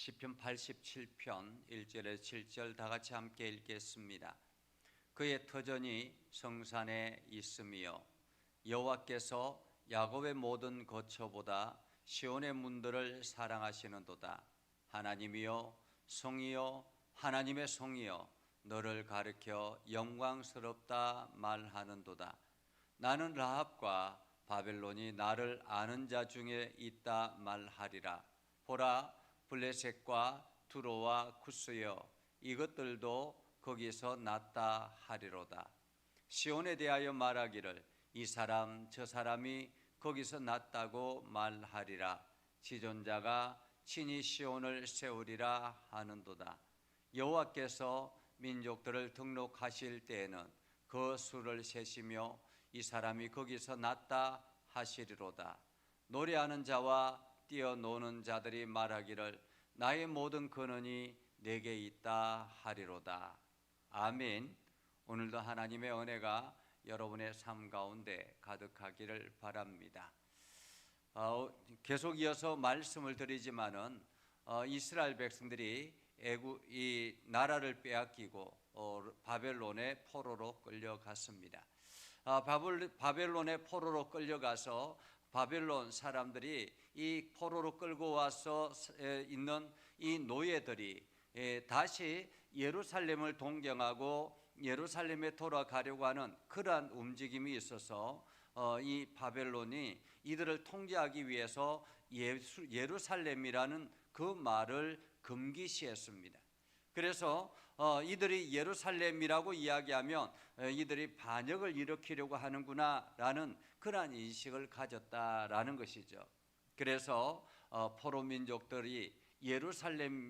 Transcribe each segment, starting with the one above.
시편 87편 1절에서 7절 다 같이 함께 읽겠습니다. 그의 터전이 성산에 있으며 여호와께서 야곱의 모든 거처보다 시온의 문들을 사랑하시는도다. 하나님이여 성이여 하나님의 성이여 너를 가리켜 영광스럽다 말하는도다. 나는 라합과 바벨론이 나를 아는 자 중에 있다 말하리라. 보라, 블레셋과 두로와 쿠스여 이것들도 거기서 났다 하리로다. 시온에 대하여 말하기를 이 사람 저 사람이 거기서 났다고 말하리라. 지존자가 친히 시온을 세우리라 하는도다. 여호와께서 민족들을 등록하실 때에는 그 수를 세시며 이 사람이 거기서 났다 하시리로다. 노래하는 자와 뛰어노는 자들이 말하기를 나의 모든 근원이 내게 있다 하리로다. 아멘. 오늘도 하나님의 은혜가 여러분의 삶 가운데 가득하기를 바랍니다. 계속 이어서 말씀을 드리지만은 이스라엘 백성들이 이 나라를 빼앗기고 바벨론의 포로로 끌려갔습니다. 바벨론의 포로로 끌려가서 바벨론 사람들이 이 포로로 끌고 와서 있는 이 노예들이 다시 예루살렘을 동경하고 예루살렘에 돌아가려고 하는 그러한 움직임이 있어서 이 바벨론이 이들을 통제하기 위해서 예루살렘이라는 그 말을 금기시했습니다. 그래서 이들이 예루살렘이라고 이야기하면 이들이 반역을 일으키려고 하는구나 라는 그러한 인식을 가졌다라는 것이죠. 그래서 포로 민족들이 예루살렘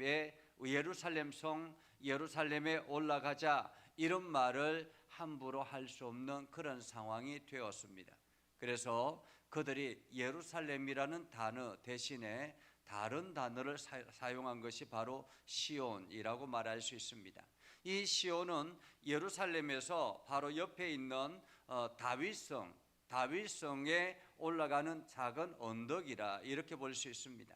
성 예루살렘에 올라가자 이런 말을 함부로 할 수 없는 그런 상황이 되었습니다. 그래서 그들이 예루살렘이라는 단어 대신에 다른 단어를 사용한 것이 바로 시온이라고 말할 수 있습니다. 이 시온은 예루살렘에서 바로 옆에 있는 다윗성에 올라가는 작은 언덕이라 이렇게 볼 수 있습니다.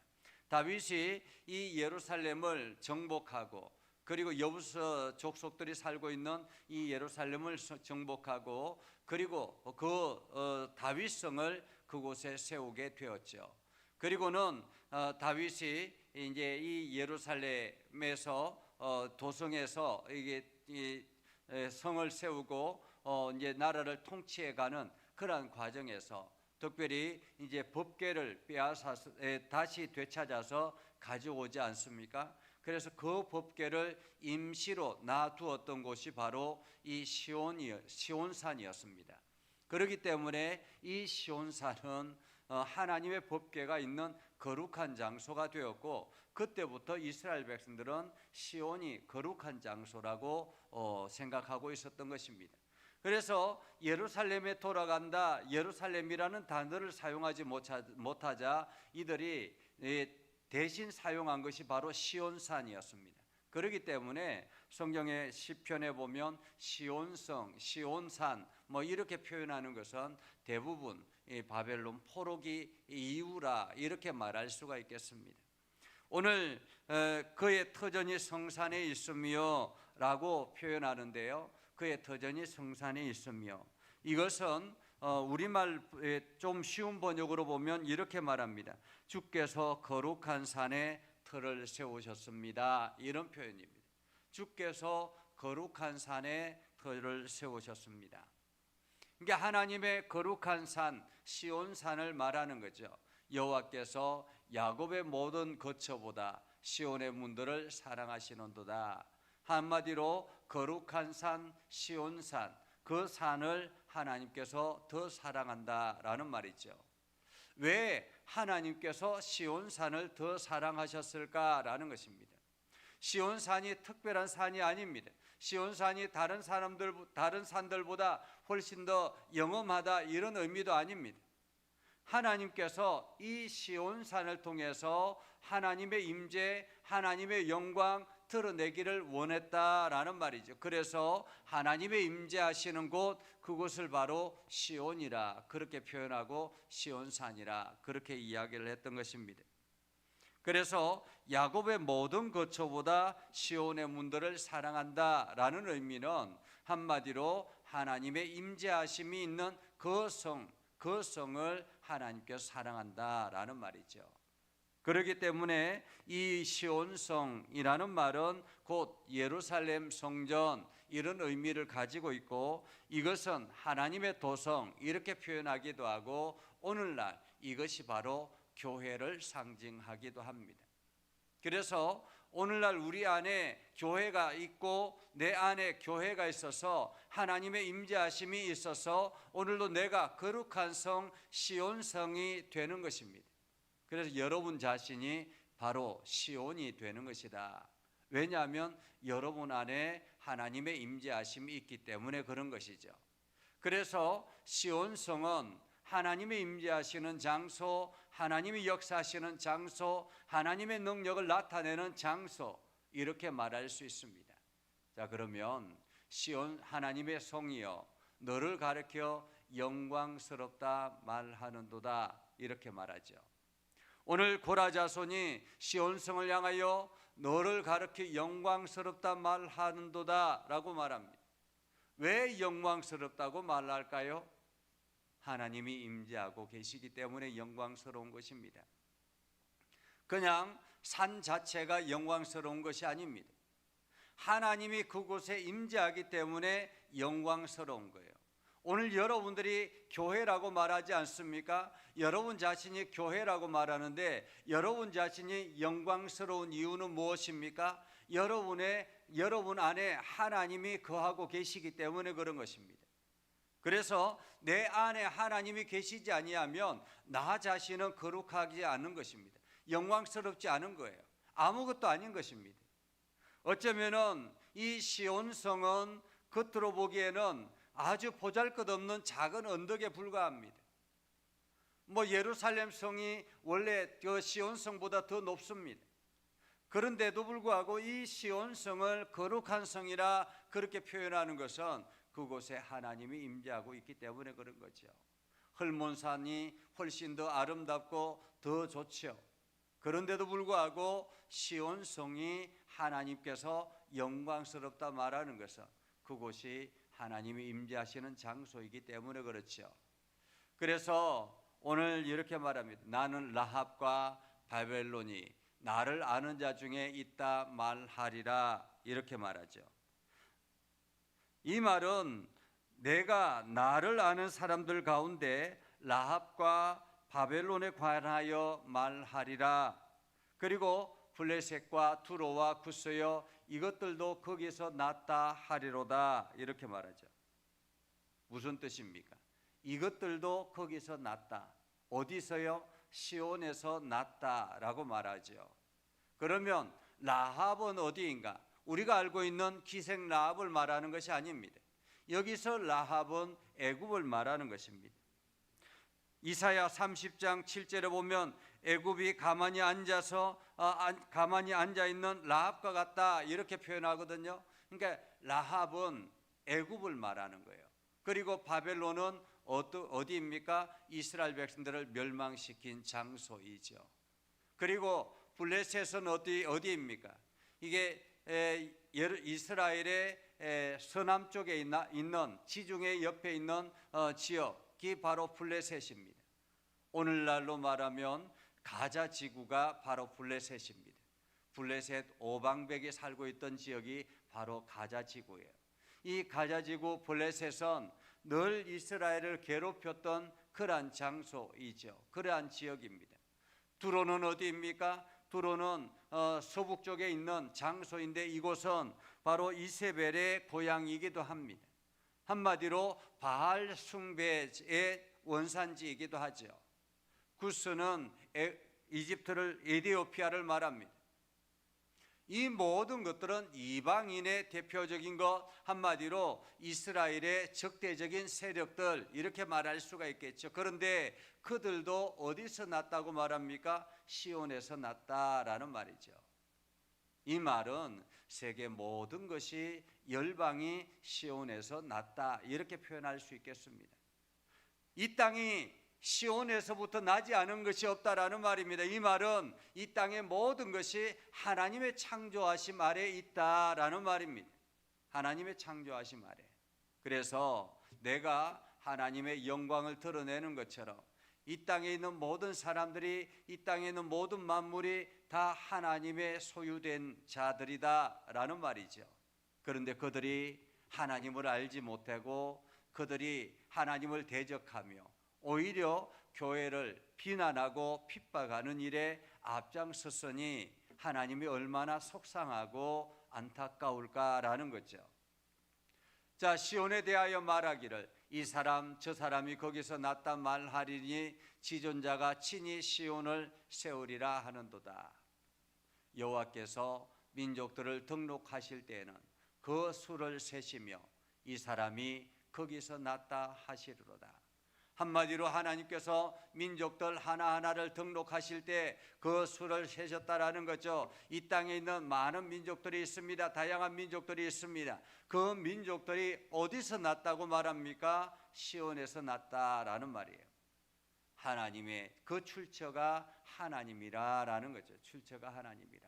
다윗이 이 예루살렘을 정복하고 그리고 여부스 족속들이 살고 있는 이 예루살렘을 정복하고 그리고 그 다윗성을 그곳에 세우게 되었죠. 그리고는 다윗이 이제 이 예루살렘에서 도성에서 이게 이 성을 세우고 이제 나라를 통치해가는 그러한 과정에서 특별히 이제 법궤를 빼앗아서 다시 되찾아서 가져오지 않습니까? 그래서 그 법궤를 임시로 놔두었던 곳이 바로 이 시온산이었습니다. 그렇기 때문에 이 시온산은 하나님의 법궤가 있는 거룩한 장소가 되었고 그때부터 이스라엘 백성들은 시온이 거룩한 장소라고 생각하고 있었던 것입니다. 그래서 예루살렘에 돌아간다, 예루살렘이라는 단어를 사용하지 못하자 이들이 대신 사용한 것이 바로 시온산이었습니다. 그렇기 때문에 성경의 시편에 보면 시온성, 시온산 이렇게 표현하는 것은 대부분 이 바벨론 포로기 이후라 이렇게 말할 수가 있겠습니다. 오늘 그의 터전이 성산에 있으며 라고 표현하는데요. 그의 터전이 성산에 있으며 이것은 우리말 좀 쉬운 번역으로 보면 이렇게 말합니다. 주께서 거룩한 산에 터를 세우셨습니다. 이런 표현입니다. 주께서 거룩한 산에 터를 세우셨습니다. 그러니까 하나님의 거룩한 산 시온산을 말하는 거죠. 여호와께서 야곱의 모든 거처보다 시온의 문들을 사랑하시는도다. 한마디로 거룩한 산 시온산, 그 산을 하나님께서 더 사랑한다라는 말이죠. 왜 하나님께서 시온산을 더 사랑하셨을까라는 것입니다. 시온산이 특별한 산이 아닙니다. 시온산이 다른 산들보다 훨씬 더 영험하다 이런 의미도 아닙니다. 하나님께서 이 시온산을 통해서 하나님의 임재, 하나님의 영광 드러내기를 원했다라는 말이죠. 그래서 하나님의 임재하시는 곳, 그곳을 바로 시온이라 그렇게 표현하고 시온산이라 그렇게 이야기를 했던 것입니다. 그래서 야곱의 모든 거처보다 시온의 문들을 사랑한다라는 의미는 한마디로 하나님의 임재하심이 있는 그 성을 하나님께서 사랑한다라는 말이죠. 그렇기 때문에 이 시온성이라는 말은 곧 예루살렘 성전 이런 의미를 가지고 있고, 이것은 하나님의 도성 이렇게 표현하기도 하고, 오늘날 이것이 바로 교회를 상징하기도 합니다. 그래서 오늘날 우리 안에 교회가 있고 내 안에 교회가 있어서 하나님의 임재하심이 있어서 오늘도 내가 거룩한 성 시온성이 되는 것입니다. 그래서 여러분 자신이 바로 시온이 되는 것이다. 왜냐하면 여러분 안에 하나님의 임재하심이 있기 때문에 그런 것이죠. 그래서 시온성은 하나님의 임재하시는 장소, 하나님이 역사하시는 장소, 하나님의 능력을 나타내는 장소, 이렇게 말할 수 있습니다. 자, 그러면 시온 하나님의 성이여 너를 가리켜 영광스럽다 말하는도다, 이렇게 말하죠. 오늘 고라 자손이 시온성을 향하여 너를 가리켜 영광스럽다 말하는도다 라고 말합니다. 왜 영광스럽다고 말할까요? 하나님이 임재하고 계시기 때문에 영광스러운 것입니다. 그냥 산 자체가 영광스러운 것이 아닙니다. 하나님이 그곳에 임재하기 때문에 영광스러운 거예요. 오늘 여러분들이 교회라고 말하지 않습니까? 여러분 자신이 교회라고 말하는데 여러분 자신이 영광스러운 이유는 무엇입니까? 여러분 안에 하나님이 거하고 계시기 때문에 그런 것입니다. 그래서 내 안에 하나님이 계시지 아니하면 나 자신은 거룩하지 않은 것입니다. 영광스럽지 않은 거예요. 아무것도 아닌 것입니다. 어쩌면은 이 시온성은 겉으로 보기에는 아주 보잘것없는 작은 언덕에 불과합니다. 예루살렘 성이 원래 그 시온성보다 더 높습니다. 그런데도 불구하고 이 시온성을 거룩한 성이라 그렇게 표현하는 것은 그곳에 하나님이 임재하고 있기 때문에 그런 거죠. 헐몬산이 훨씬 더 아름답고 더 좋죠. 그런데도 불구하고 시온성이 하나님께서 영광스럽다 말하는 것은 그곳이 하나님이 임재하시는 장소이기 때문에 그렇죠. 그래서 오늘 이렇게 말합니다. 나는 라합과 바벨론이 나를 아는 자 중에 있다 말하리라, 이렇게 말하죠. 이 말은 내가 나를 아는 사람들 가운데 라합과 바벨론에 관하여 말하리라. 그리고 블레셋과 두로와 구스여 이것들도 거기서 났다 하리로다, 이렇게 말하죠. 무슨 뜻입니까? 이것들도 거기서 났다. 어디서요? 시온에서 났다라고 말하죠. 그러면 라합은 어디인가? 우리가 알고 있는 기생 라합을 말하는 것이 아닙니다. 여기서 라합은 애굽을 말하는 것입니다. 이사야 30장 7절에 보면 애굽이 가만히 앉아 있는 라합과 같다, 이렇게 표현하거든요. 그러니까 라합은 애굽을 말하는 거예요. 그리고 바벨론은 어디입니까? 이스라엘 백성들을 멸망시킨 장소이죠. 그리고 블레셋은 어디입니까? 이게 이스라엘의 서남쪽에 있는 지중해 옆에 있는 지역이 바로 블레셋입니다. 오늘날로 말하면 가자 지구가 바로 블레셋입니다. 블레셋 오방백이 살고 있던 지역이 바로 가자 지구예요. 이 가자 지구 블레셋은 늘 이스라엘을 괴롭혔던 그러한 장소이죠. 그러한 지역입니다. 두로는 어디입니까? 두로는 서북 쪽에 있는 장소인데 이곳은 바로 이세벨의 고향이기도 합니다. 한마디로 바알 숭배의 원산지이기도 하죠. 구스는 이집트를 에티오피아를 말합니다. 이 모든 것들은 이방인의 대표적인 것, 한마디로 이스라엘의 적대적인 세력들, 이렇게 말할 수가 있겠죠. 그런데 그들도 어디서 났다고 말합니까? 시온에서 났다라는 말이죠. 이 말은 세계 모든 것이 열방이 시온에서 났다, 이렇게 표현할 수 있겠습니다. 이 땅이 시온에서부터 나지 않은 것이 없다라는 말입니다. 이 말은 이 땅의 모든 것이 하나님의 창조하심 아래 있다라는 말입니다. 하나님의 창조하심 아래. 그래서 내가 하나님의 영광을 드러내는 것처럼 이 땅에 있는 모든 사람들이, 이 땅에 있는 모든 만물이 다 하나님의 소유된 자들이다라는 말이죠. 그런데 그들이 하나님을 알지 못하고 그들이 하나님을 대적하며 오히려 교회를 비난하고 핍박하는 일에 앞장섰으니 하나님이 얼마나 속상하고 안타까울까라는 거죠. 자, 시온에 대하여 말하기를 이 사람 저 사람이 거기서 났다 말하리니 지존자가 친히 시온을 세우리라 하는도다. 여호와께서 민족들을 등록하실 때에는 그 수를 세시며 이 사람이 거기서 났다 하시리로다. 한마디로 하나님께서 민족들 하나하나를 등록하실 때 그 수를 세셨다라는 거죠. 이 땅에 있는 많은 민족들이 있습니다. 다양한 민족들이 있습니다. 그 민족들이 어디서 났다고 말합니까? 시온에서 났다라는 말이에요. 하나님의 그 출처가 하나님이라라는 거죠. 출처가 하나님이라.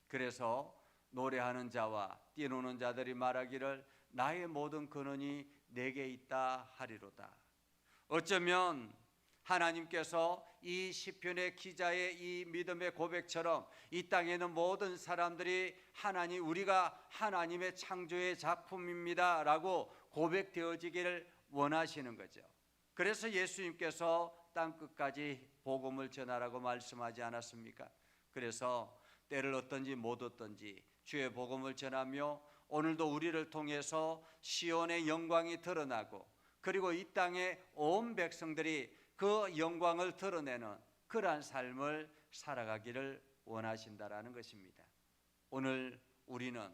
그래서 노래하는 자와 뛰노는 자들이 말하기를 나의 모든 근원이 내게 있다 하리로다. 어쩌면 하나님께서 이 시편의 기자의 이 믿음의 고백처럼 이 땅에 있는 모든 사람들이 하나님, 우리가 하나님의 창조의 작품입니다 라고 고백되어지기를 원하시는 거죠. 그래서 예수님께서 땅끝까지 복음을 전하라고 말씀하지 않았습니까? 그래서 때를 얻든지 못 얻든지 주의 복음을 전하며 오늘도 우리를 통해서 시온의 영광이 드러나고 그리고 이 땅의 온 백성들이 그 영광을 드러내는 그러한 삶을 살아가기를 원하신다라는 것입니다. 오늘 우리는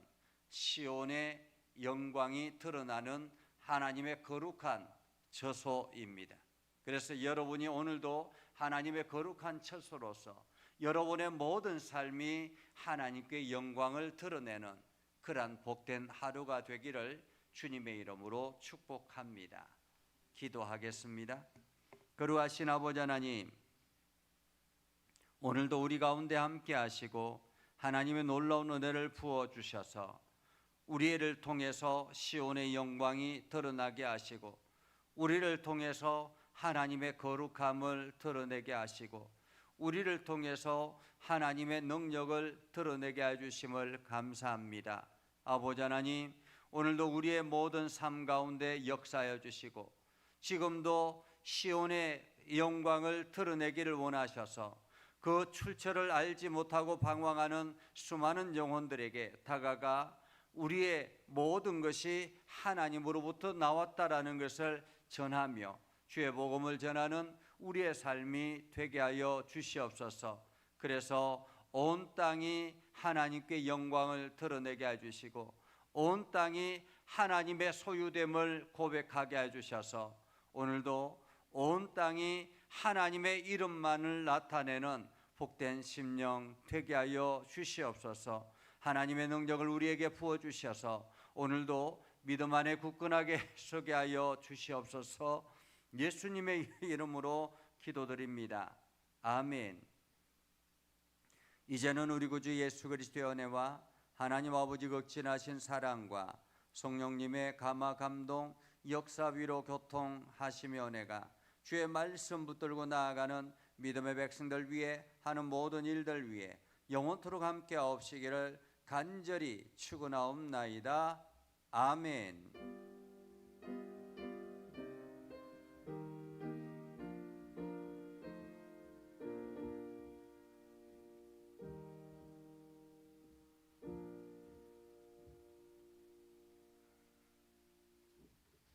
시온의 영광이 드러나는 하나님의 거룩한 처소입니다. 그래서 여러분이 오늘도 하나님의 거룩한 처소로서 여러분의 모든 삶이 하나님께 영광을 드러내는 그러한 복된 하루가 되기를 주님의 이름으로 축복합니다. 기도하겠습니다. 거룩하신 아버지 하나님, 오늘도 우리 가운데 함께 하시고 하나님의 놀라운 은혜를 부어주셔서 우리를 통해서 시온의 영광이 드러나게 하시고 우리를 통해서 하나님의 거룩함을 드러내게 하시고 우리를 통해서 하나님의 능력을 드러내게 해주심을 감사합니다. 아버지 하나님, 오늘도 우리의 모든 삶 가운데 역사하여 주시고 지금도 시온의 영광을 드러내기를 원하셔서 그 출처를 알지 못하고 방황하는 수많은 영혼들에게 다가가 우리의 모든 것이 하나님으로부터 나왔다라는 것을 전하며 주의 복음을 전하는 우리의 삶이 되게 하여 주시옵소서. 그래서 온 땅이 하나님께 영광을 드러내게 해주시고 온 땅이 하나님의 소유됨을 고백하게 해주셔서 오늘도 온 땅이 하나님의 이름만을 나타내는 복된 심령 되게 하여 주시옵소서. 하나님의 능력을 우리에게 부어주셔서 오늘도 믿음 안에 굳건하게 서게 하여 주시옵소서. 예수님의 이름으로 기도드립니다. 아멘. 이제는 우리 구주 예수 그리스도의 은혜와 하나님 아버지 극진하신 사랑과 성령님의 감화 감동 역사 위로 교통하시며 은혜가 주의 말씀 붙들고 나아가는 믿음의 백성들 위해 하는 모든 일들 위해 영원토록 함께 하옵시기를 간절히 축원하옵나이다. 아멘.